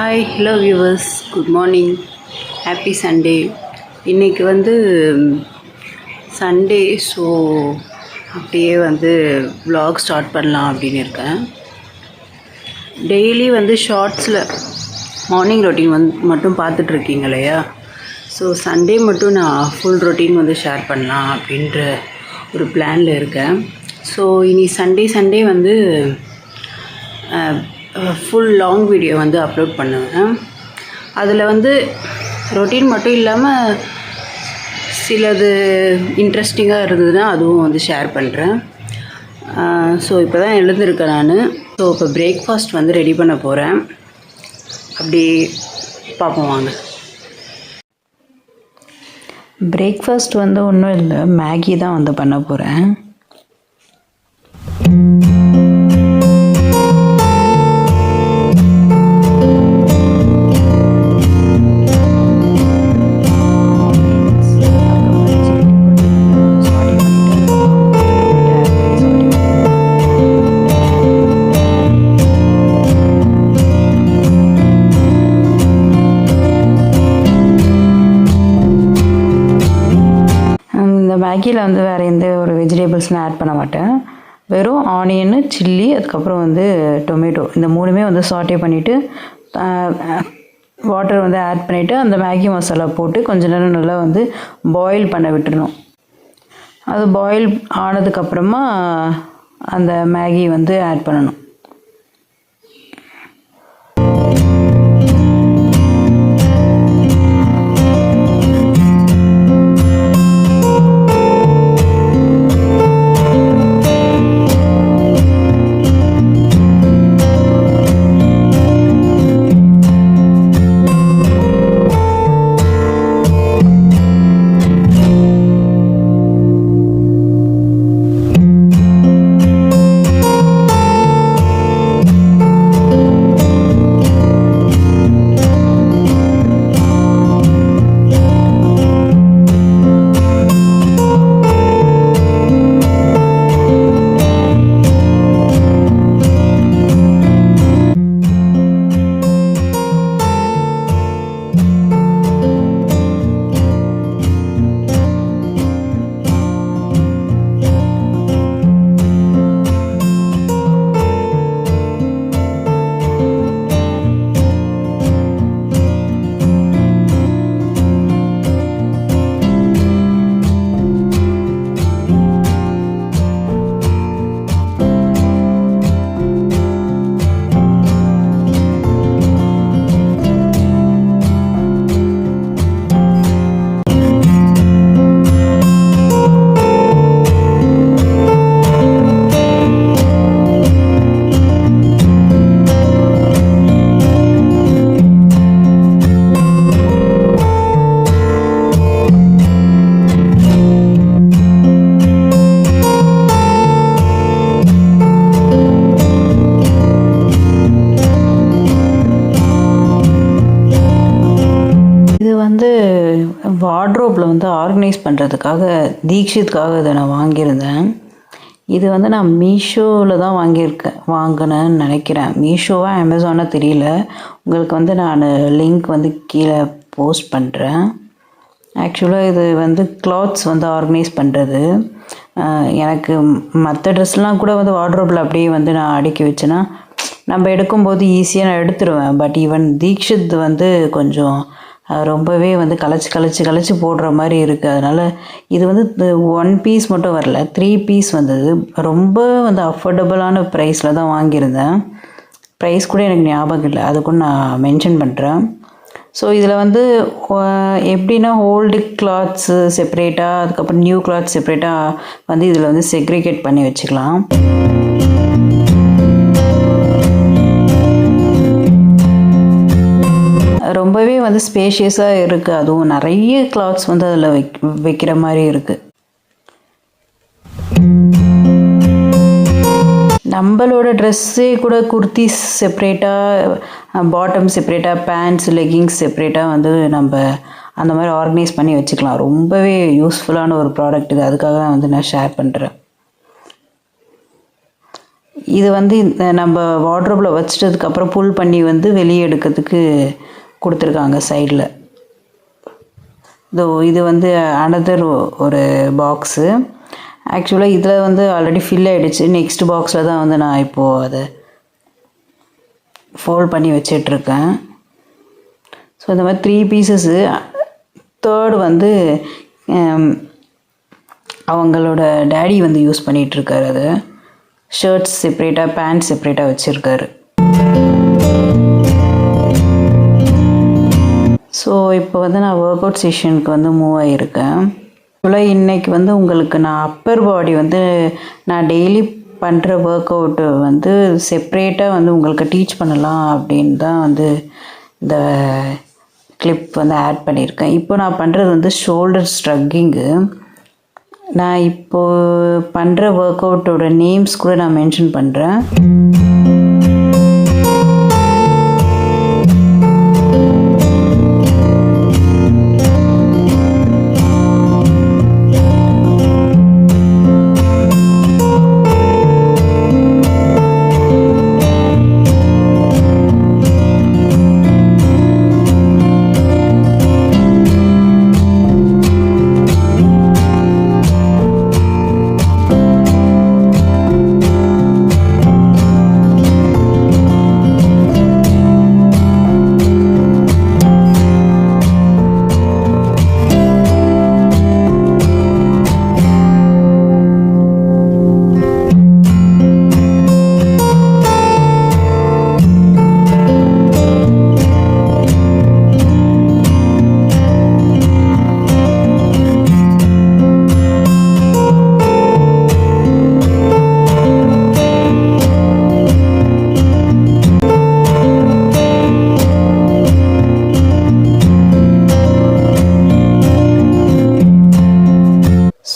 Hi hello viewers, good morning, happy Sunday. இன்றைக்கி Sunday, so அப்படியே vlog start பண்ணலாம் அப்படின்னு இருக்கேன். டெய்லி ஷார்ட்ஸில் மார்னிங் ரொட்டீன் மட்டும் பார்த்துட்ருக்கீங்க இல்லையா? ஸோ சண்டே மட்டும் நான் ஃபுல் ரொட்டீன் ஷேர் பண்ணலாம் அப்படின்ற ஒரு பிளானில் இருக்கேன். ஸோ இனி Sunday full long video upload பண்ணுவேன். அதில் ரொட்டீன் மட்டும் இல்லாமல் சிலது இன்ட்ரெஸ்டிங்காக இருந்ததுன்னா அதுவும் ஷேர் பண்ணுறேன். ஸோ இப்போ தான் எழுந்திருக்கேன் நான். ஸோ இப்போ பிரேக்ஃபாஸ்ட் ரெடி பண்ண போகிறேன். அப்படி பார்ப்போம் வாங்க. பிரேக்ஃபாஸ்ட் ஒன்றும் இல்லை, மேகி தான் பண்ண போகிறேன். மேகியில் வேறு எந்த ஒரு வெஜிடபிள்ஸ்லாம் ஆட் பண்ண மாட்டேன். வெறும் ஆனியனு, சில்லி, அதுக்கப்புறம் டொமேட்டோ, இந்த மூணுமே சாட்டே பண்ணிவிட்டு வாட்டர் ஆட் பண்ணிவிட்டு அந்த மேகி மசாலா போட்டு கொஞ்ச நேரம் நல்லா பாயில் பண்ண விட்டுடணும். அது பாயில் ஆனதுக்கப்புறமா அந்த மேகி ஆட் பண்ணணும். வார்ட்ரோப்பில் ஆர்கனைஸ் பண்ணுறதுக்காக தீக்ஷித்துக்காக இதை நான் வாங்கியிருந்தேன். இது நான் மீஷோவில் தான் வாங்கினேன்னு நினைக்கிறேன். மீஷோவா அமேசானா தெரியல. உங்களுக்கு நான் லிங்க் கீழே போஸ்ட் பண்ணுறேன். ஆக்சுவலாக இது கிளாத்ஸ் ஆர்கனைஸ் பண்ணுறது. எனக்கு மற்ற ட்ரெஸ்லாம் கூட வார்ட்ரோப்பில் அப்படியே நான் அடுக்கி வச்சேன்னா நம்ம எடுக்கும்போது ஈஸியாக நான் எடுத்துருவேன். பட் ஈவன் தீக்ஷித் கொஞ்சம் ரொம்பவே கலைச்சி போடுற மாதிரி இருக்குது. அதனால் இது 1 பீஸ் மட்டும் வரல, 3 பீஸ் வந்தது. ரொம்ப அஃபோர்டபுளான ப்ரைஸில் தான் வாங்கியிருந்தேன். ப்ரைஸ் கூட எனக்கு ஞாபகம் இல்லை, அது கூட நான் மென்ஷன் பண்ணுறேன். ஸோ இதில் எப்படின்னா ஓல்டு கிளாத்ஸு செப்பரேட்டாக, அதுக்கப்புறம் நியூ கிளாத் செப்பரேட்டாக இதில் செக்ரிகேட் பண்ணி வச்சுக்கலாம். ரொம்பவே ஸ்பேஷியஸாக இருக்குது. அதுவும் நிறைய கிளாத்ஸ் அதில் வைக்கிற மாதிரி இருக்குது. நம்மளோட ட்ரெஸ்ஸே கூட குர்த்திஸ் செப்ரேட்டாக, பாட்டம் செப்ரேட்டாக, பேண்ட்ஸ், லெகிங்ஸ் செப்ரேட்டாக நம்ம அந்த மாதிரி ஆர்கனைஸ் பண்ணி வச்சுக்கலாம். ரொம்பவே யூஸ்ஃபுல்லான ஒரு ப்ராடக்ட் இது. அதுக்காக தான் நான் ஷேர் பண்ணுறேன். இது வந்து நம்ம வார்ட்ரோப்பில் வச்சிட்டதுக்கப்புறம் புல் பண்ணி வந்து வெளியே எடுக்கிறதுக்கு கொடுத்துருக்காங்க சைடில். இது வந்து அனதர் ஒரு பாக்ஸு. ஆக்சுவலாக இதில் வந்து ஆல்ரெடி ஃபில் ஆகிடுச்சு. நெக்ஸ்ட் பாக்ஸில் தான் வந்து நான் இப்போது அதை ஃபோல்ட் பண்ணி வச்சிட்ருக்கேன். ஸோ இந்த மாதிரி 3 பீசஸ்ஸு. தேர்டு வந்து அவங்களோட டேடி வந்து யூஸ் பண்ணிகிட்ருக்காரு. அது ஷர்ட்ஸ் செப்ரேட்டாக பேண்ட் செப்ரேட்டாக வச்சுருக்காரு. ஸோ இப்போ வந்து நான் ஒர்க் அவுட் செஷனுக்கு வந்து மூவ் ஆகியிருக்கேன். ஆக்சுவலாக இன்றைக்கி வந்து உங்களுக்கு நான் அப்பர் பாடி வந்து நான் டெய்லி பண்ணுற ஒர்க் அவுட்டு வந்து செப்ரேட்டாக வந்து உங்களுக்கு டீச் பண்ணலாம் அப்படின்னு தான் வந்து இந்த கிளிப் வந்து ஆட் பண்ணியிருக்கேன். இப்போ நான் பண்ணுறது வந்து ஷோல்டர் ஸ்ட்ரக்கிங்கு. நான் இப்போது பண்ணுற ஒர்க் அவுட்டோட நேம்ஸ் கூட நான் மென்ஷன் பண்ணுறேன்.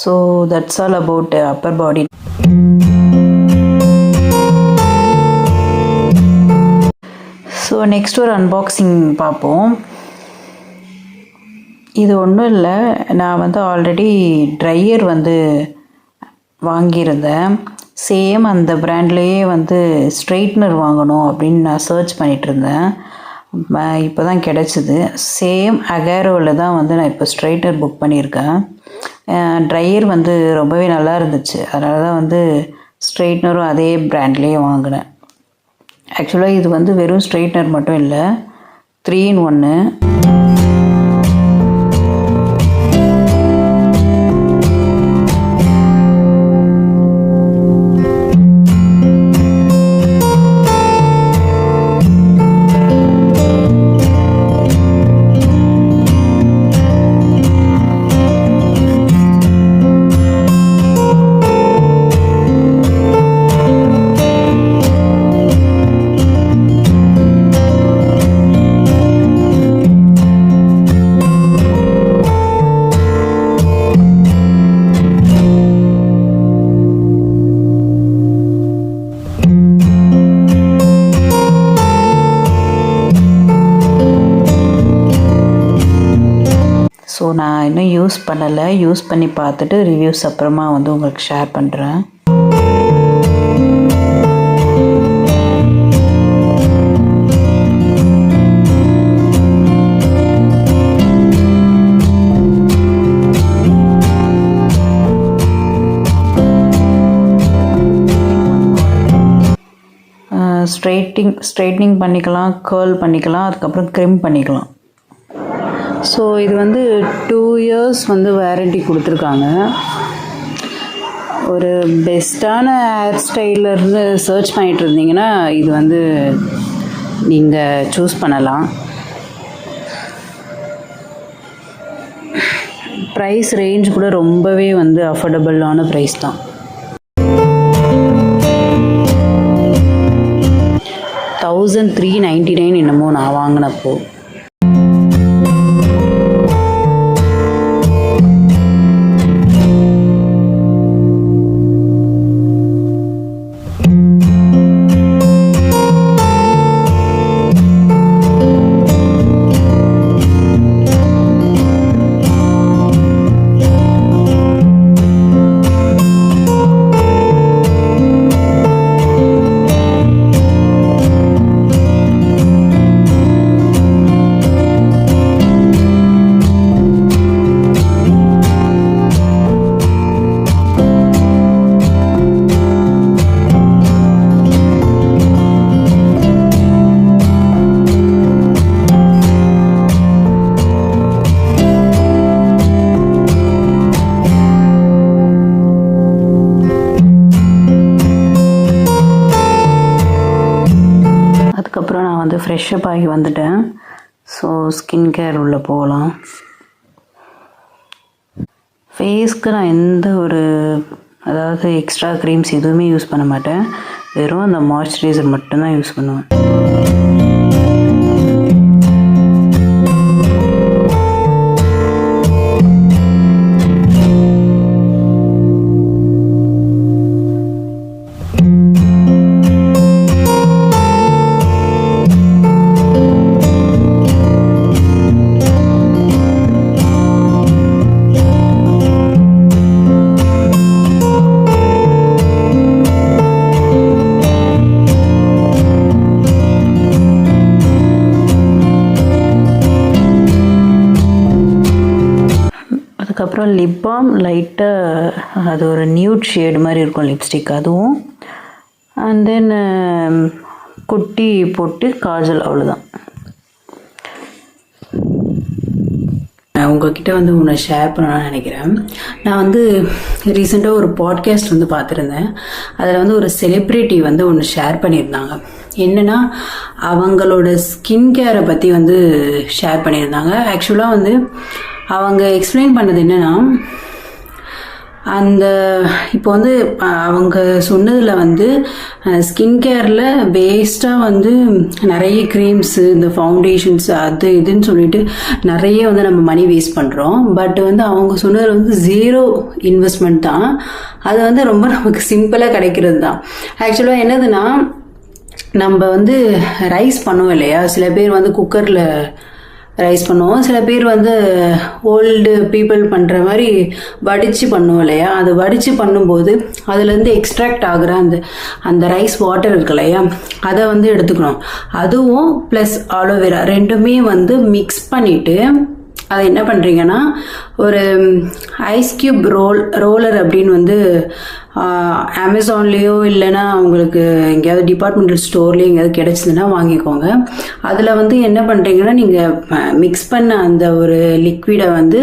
So that's all about upper body. So next ஒரு அன்பாக்சிங் பார்ப்போம். இது ஒன்றும் இல்லை, நான் வந்து ஆல்ரெடி ட்ரையர் வந்து வாங்கியிருந்தேன். சேம் அந்த பிராண்ட்லேயே வந்து ஸ்ட்ரெயிட்னர் வாங்கணும் அப்படின்னு நான் சர்ச் பண்ணிகிட்ருந்தேன். இப்போ தான் கிடச்சிது. சேம் அகேரோவில் தான் வந்து நான் இப்போ ஸ்ட்ரெயிட்னர் புக் பண்ணியிருக்கேன். ட்ரையர் வந்து ரொம்பவே நல்லா இருந்துச்சு. அதனால தான் வந்து ஸ்ட்ரெயிட்னரும் அதே பிராண்ட்லேயே வாங்கினேன். ஆக்சுவலாக இது வந்து வெறும் ஸ்ட்ரெயிட்னர் மட்டும் இல்லை, 3 in 1. ஸோ நான் இன்னும் யூஸ் பண்ணலை. யூஸ் பண்ணி பார்த்துட்டு ரிவ்யூஸ் அப்புறமா வந்து உங்களுக்கு ஷேர் பண்ணுறேன். ஸ்ட்ரைட்னிங் பண்ணிக்கலாம், கேர்ள் பண்ணிக்கலாம், அதுக்கப்புறம் க்ரிம் பண்ணிக்கலாம். ஸோ இது வந்து 2 years வந்து வாரண்டி கொடுத்துருக்காங்க. ஒரு பெஸ்ட்டான ஹேர் ஸ்டைலர்னு சர்ச் பண்ணிகிட்டு இருந்தீங்கன்னா இது வந்து நீங்கள் சூஸ் பண்ணலாம். ப்ரைஸ் ரேஞ்ச் கூட ரொம்பவே வந்து அஃபோர்டபுளான ப்ரைஸ் தான். 1399 என்னமோ நான் வாங்கினப்போ. வந்து ஃப்ரெஷ்அப் ஆகி வந்துட்டேன். ஸோ ஸ்கின் கேர் உள்ளே போகலாம். ஃபேஸ்க்கு நான் எந்த ஒரு அதாவது எக்ஸ்ட்ரா க்ரீம்ஸ் எதுவுமே யூஸ் பண்ண மாட்டேன். வெறும் அந்த மாய்ஸ்சரைசர் மட்டும்தான் யூஸ் பண்ணுவேன். அதுக்கப்புறம் லிப் பாம் லைட்டாக அது ஒரு நியூட் ஷேடு மாதிரி இருக்கும் லிப்ஸ்டிக், அதுவும். அண்ட் தென் குட்டி போட்டு காஜல், அவ்வளோதான். நான் உங்ககிட்ட வந்து ஒன்று ஷேர் பண்ணணும்னு நினைக்கிறேன். நான் வந்து ரீசெண்டாக ஒரு பாட்காஸ்ட் வந்து பார்த்துருந்தேன். அதில் வந்து ஒரு செலிப்ரிட்டி வந்து ஒன்று ஷேர் பண்ணியிருந்தாங்க. என்னென்னா அவங்களோட ஸ்கின் கேரை பற்றி வந்து ஷேர் பண்ணியிருந்தாங்க. ஆக்சுவலாக வந்து அவங்க எக்ஸ்பிளைன் பண்ணது என்னென்னா, அந்த இப்போ வந்து அவங்க சொன்னதில் வந்து ஸ்கின் கேரில் வேஸ்ட்டாக வந்து நிறைய க்ரீம்ஸு, இந்த ஃபவுண்டேஷன்ஸ், அது இதுன்னு சொல்லிட்டு நிறைய வந்து நம்ம மணி வேஸ்ட் பண்ணுறோம். பட் வந்து அவங்க சொன்னதில் வந்து 0 இன்வெஸ்ட்மெண்ட் தான். அது வந்து ரொம்ப நமக்கு சிம்பிளாக கிடைக்கிறது தான். ஆக்சுவலாக என்னதுன்னா, நம்ம வந்து ரைஸ் பண்ணுவோம் இல்லையா, சில பேர் வந்து குக்கரில் ரைஸ் பண்ணுவோம், சில பேர் வந்து ஓல்டு பீப்புள் பண்ணுற மாதிரி வடித்து பண்ணுவோம் இல்லையா. அது வடித்து பண்ணும்போது அதுலேருந்து எக்ஸ்ட்ராக்ட் ஆகிற அந்த ரைஸ் வாட்டர் இருக்கு இல்லையா, அதை வந்து எடுத்துக்கணும். அதுவும் ப்ளஸ் ஆலோவேரா ரெண்டுமே வந்து மிக்ஸ் பண்ணிவிட்டு அதை என்ன பண்ணுறீங்கன்னா, ஒரு ஐஸ் கியூப் ரோலர் அப்படின்னு வந்து அமேசான்லேயோ இல்லைன்னா உங்களுக்கு எங்கேயாவது டிபார்ட்மெண்டல் ஸ்டோர்லேயும் எங்கேயாவது கிடச்சிதுன்னா வாங்கிக்கோங்க. அதில் வந்து என்ன பண்ணுறீங்கன்னா, நீங்கள் மிக்ஸ் பண்ண அந்த ஒரு லிக்விடை வந்து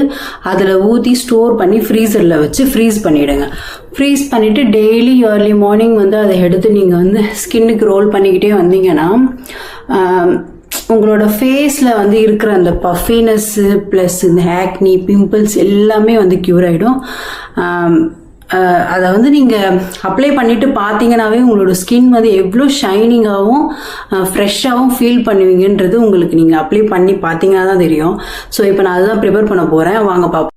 அதில் ஊற்றி ஸ்டோர் பண்ணி ஃப்ரீசரில் வச்சு ஃப்ரீஸ் பண்ணிவிடுங்க. ஃப்ரீஸ் பண்ணிவிட்டு டெய்லி ஏர்லி மார்னிங் வந்து அதை எடுத்து நீங்கள் வந்து ஸ்கின்னுக்கு ரோல் பண்ணிக்கிட்டே வந்தீங்கன்னா உங்களோட ஃபேஸில் வந்து இருக்கிற அந்த பஃபினஸ்ஸு ப்ளஸ் இந்த ஆக்னி, பிம்பிள்ஸ் எல்லாமே வந்து க்யூர் ஆகிடும். அதை வந்து நீங்கள் அப்ளை பண்ணிவிட்டு பார்த்தீங்கன்னாவே உங்களோட ஸ்கின் வந்து எவ்வளோ ஷைனிங்காகவும் ஃப்ரெஷ்ஷாகவும் ஃபீல் பண்ணுவீங்கன்றது உங்களுக்கு நீங்கள் அப்ளை பண்ணி பார்த்தீங்கன்னா தான் தெரியும். ஸோ இப்போ நான் அதுதான் ப்ரிப்பேர் பண்ண போகிறேன், வாங்க பார்ப்போம்.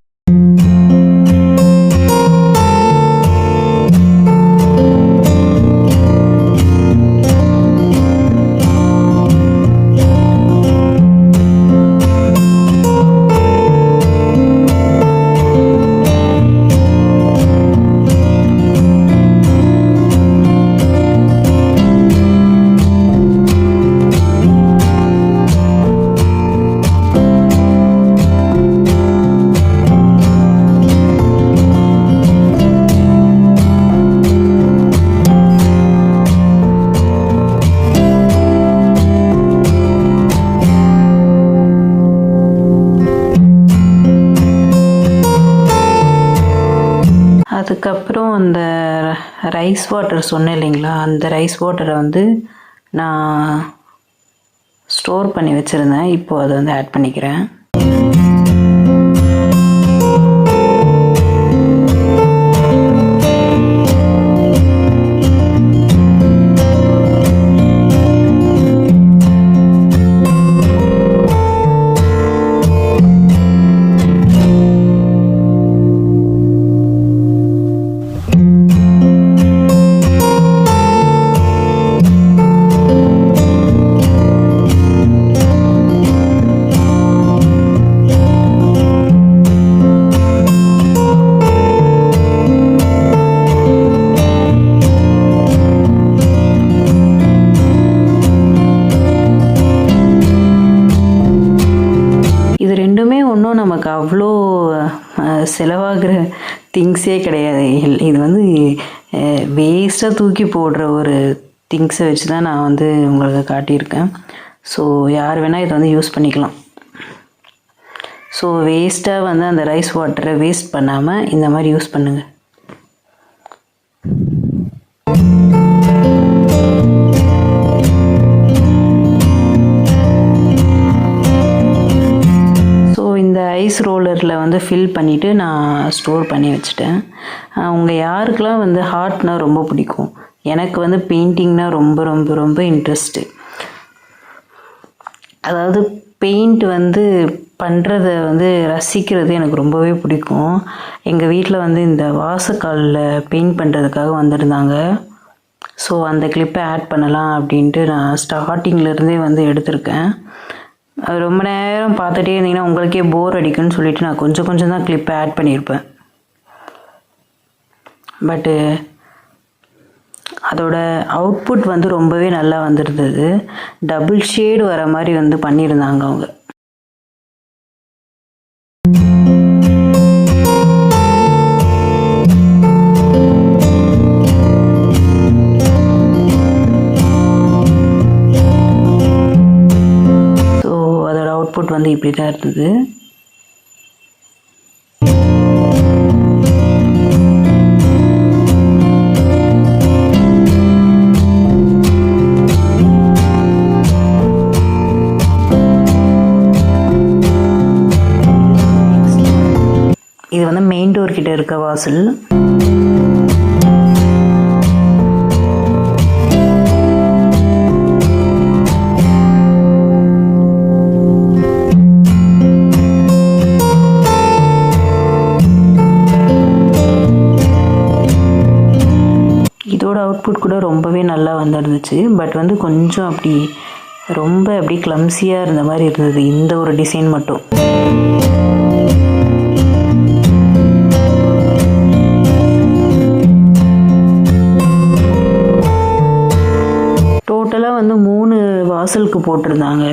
அதுக்கப்புறம் அந்த ரைஸ் வாட்டர் சொன்னேன் இல்லைங்களா, அந்த ரைஸ் வாட்டரை வந்து நான் ஸ்டோர் பண்ணி வச்சுருந்தேன். இப்போது அதை வந்து ஆட் பண்ணிக்கிறேன். ஒன்றும் நமக்கு அவ்வளோ செலவாகிற திங்ஸே கிடையாது. இது வந்து வேஸ்ட்டாக தூக்கி போடுற ஒரு திங்ஸை வச்சு தான் நான் வந்து உங்களுக்கு காட்டியிருக்கேன். ஸோ யார் வேணால் இதை வந்து யூஸ் பண்ணிக்கலாம். ஸோ வேஸ்ட்டாக வந்து அந்த ரைஸ் வாட்டரை வேஸ்ட் பண்ணாமல் இந்த மாதிரி யூஸ் பண்ணுங்கள். கண்டெய்னரில் வந்து ஃபில் பண்ணிவிட்டு நான் ஸ்டோர் பண்ணி வச்சுட்டேன். உங்கள் யாருக்கெல்லாம் வந்து ஹார்ட்னால் ரொம்ப பிடிக்கும்? எனக்கு வந்து பெயிண்டிங்னால் ரொம்ப ரொம்ப ரொம்ப இன்ட்ரெஸ்ட்டு. அதாவது பெயிண்ட் வந்து பண்ணுறத வந்து ரசிக்கிறது எனக்கு ரொம்பவே பிடிக்கும். எங்கள் வீட்டில் வந்து இந்த வாசக்காலில் பெயிண்ட் பண்ணுறதுக்காக வந்திருந்தாங்க. ஸோ அந்த கிளிப்பை ஆட் பண்ணலாம் அப்படின்ட்டு நான் ஸ்டார்டிங்லேருந்தே வந்து எடுத்திருக்கேன். ரொம்ப நேரம் பார்த்துட்டே இருந்தீங்கன்னா உங்களுக்கே போர் அடிக்குன்னு சொல்லிட்டு நான் கொஞ்சம் கொஞ்சம் தான் கிளிப்பை ஆட் பண்ணியிருப்பேன். பட்டு அதோட அவுட்புட் வந்து ரொம்பவே நல்லா வந்துருந்தது. டபுள் ஷேடு வர மாதிரி வந்து பண்ணியிருந்தாங்க அவங்க. ஸோ அதோட அவுட்புட் வந்து இப்படி தான் இருந்தது. இது வந்து மெயின் டோர் கிட்ட இருக்க வாசல். இதோட அவுட்புட் கூட ரொம்பவே நல்லா வந்துருந்துச்சு. பட் வந்து கொஞ்சம் அப்படி ரொம்ப அப்படி கிளம்ஸியாக இருந்த மாதிரி இருந்தது இந்த ஒரு டிசைன் மட்டும். டோட்டலாக வந்து 3 வாசலுக்கு போட்டிருந்தாங்க.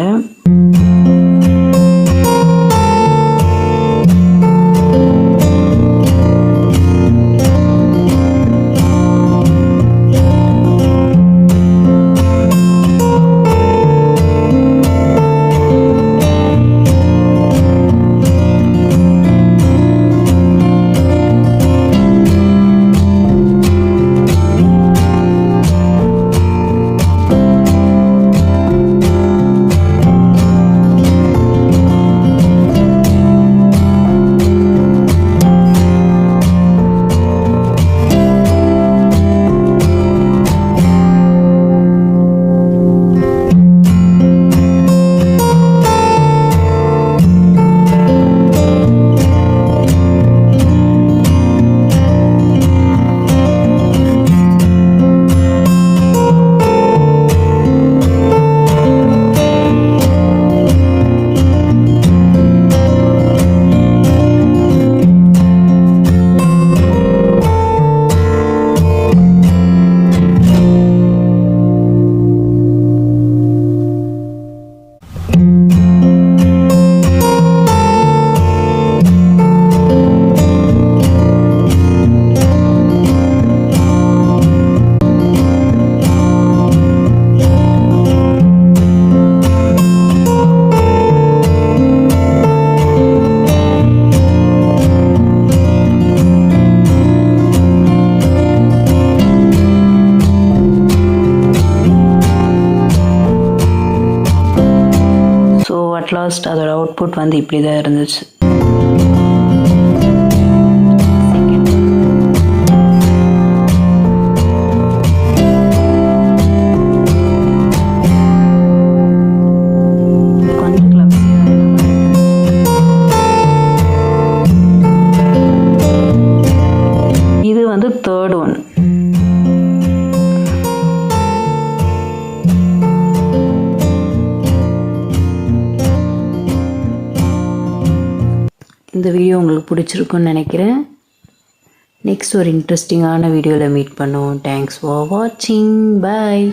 அட்லாஸ்ட் அதோட அவுட்புட் வந்து இப்படி தான் இருந்துச்சு. இது வந்து தேர்ட் ஒன். இந்த வீடியோ உங்களுக்கு பிடிச்சிருக்குன்னு நினைக்கிறேன். நெக்ஸ்ட் ஒரு இன்ட்ரெஸ்டிங்கான வீடியோவில் மீட் பண்ணுவோம். தேங்க்ஸ் ஃபார் வாட்சிங். பாய்.